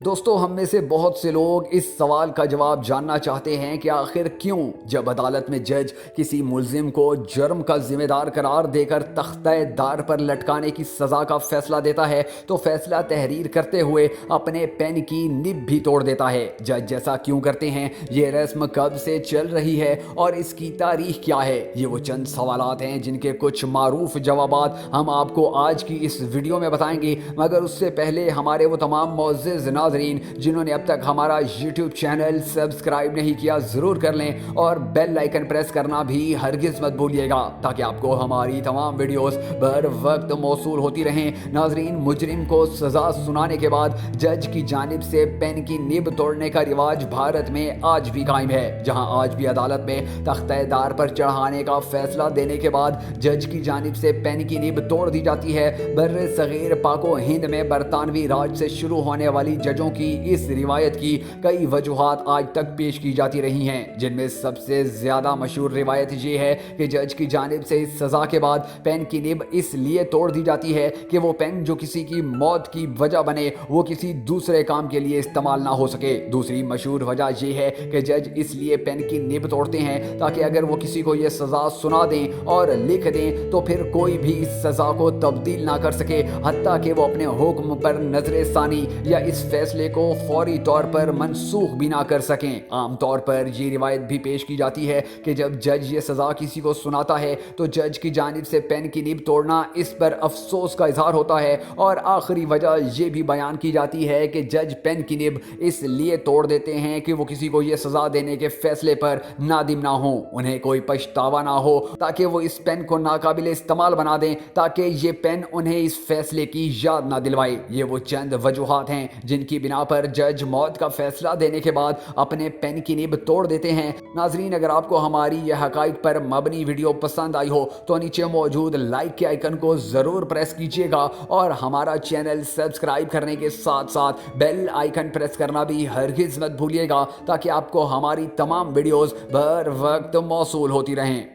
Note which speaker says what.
Speaker 1: दोस्तों, हम में से बहुत से लोग इस सवाल का जवाब जानना चाहते हैं कि आखिर क्यों जब अदालत में जज किसी मुल्जिम को जुर्म का जिम्मेदार करार देकर तख्ते-ए-दार पर लटकाने की सज़ा का फैसला देता है तो फैसला तहरीर करते हुए अपने पेन की निब भी तोड़ देता है। जज जैसा क्यों करते हैं, ये रस्म कब से चल रही है और इसकी तारीख क्या है, ये वो चंद सवालात हैं जिनके कुछ मारूफ जवाबात हम आपको आज की इस वीडियो में बताएंगे। मगर उससे पहले हमारे वो तमाम मुअज़्ज़िज़ नाज़रीन जिन्होंने अब तक हमारा यूट्यूब चैनल सब्सक्राइब नहीं किया, ज़रूर कर लें और बेल आइकन प्रेस करना भी हरगिज़ मत भूलिएगा ताकि आपको हमारी तमाम वीडियोस बर वक्त मौसूल होती रहें। नाज़रीन, मुजरिम को सज़ा सुनाने के बाद जज की जानिब से पेन की निब तोड़ने का रिवाज भारत में आज भी कायम है, जहां आज भी अदालत में तख्ते-ए-दार पर चढ़ाने का फैसला देने के बाद जज की जानिब से पेन की निब तोड़ दी जाती है। बर्रे सगीर पाको हिंद में बरतानवी राज से शुरू होने वाली जजों की इस रिवायत की कई वजूहात आज तक पेश की जाती रही हैं, जिनमें सबसे ज़्यादा मशहूर रिवायत ये है कि जज की जानिब से इस सज़ा के बाद पेन की निब इसलिए तोड़ दी जाती है कि वो पेन जो किसी की मौत की वजह बने वो किसी दूसरे काम के लिए इस्तेमाल ना हो सके। दूसरी मशहूर वजह ये है कि जज इसलिए पेन की निब तोड़ते हैं ताकि अगर वो किसी को ये सज़ा सुना दें और लिख दें तो फिर कोई भी इस सज़ा को तब्दील ना कर सके, हत्ता कि वो अपने हुक्म पर नजर सानी या इस फैसले को फौरी तौर पर मनसूख भी ना कर सकें। आम तौर पर ये रिवायत भी पेश की जाती है कि जब जज ये सज़ा किसी को सुनाता है तो जज की जानिब से पेन की निब तोड़ना इस पर अफसोस का इजहार होता है, और आखिरी वजह ये भी बयान की जाती है कि जज पेन की निब इसलिए तोड़ देते हैं कि वो किसी को ये सज़ा देने के फैसले पर नादिम ना हो, उन्हें कोई पछतावा ना हो, ताकि वो इस पेन को नाकाबिल इस्तेमाल बना दें ताकि ये पेन उन्हें इस फैसले की याद ना दिलवाए। ये वो चंद वजूहात हैं जिनकी बिना पर जज मौत का फैसला देने के बाद अपने पेन की निब तोड़ देते हैं। नाजरीन, अगर आपको हमारी यह हकाइक पर मबनी वीडियो पसंद आई हो तो नीचे मौजूद लाइक के आइकन को ज़रूर प्रेस कीजिएगा और हमारा चैनल सब्सक्राइब करने के साथ साथ बेल आइकन प्रेस करना भी हरगिज़ मत भूलिएगा ताकि आपको हमारी तमाम वीडियोस बर वक्त मौसूल होती रहें।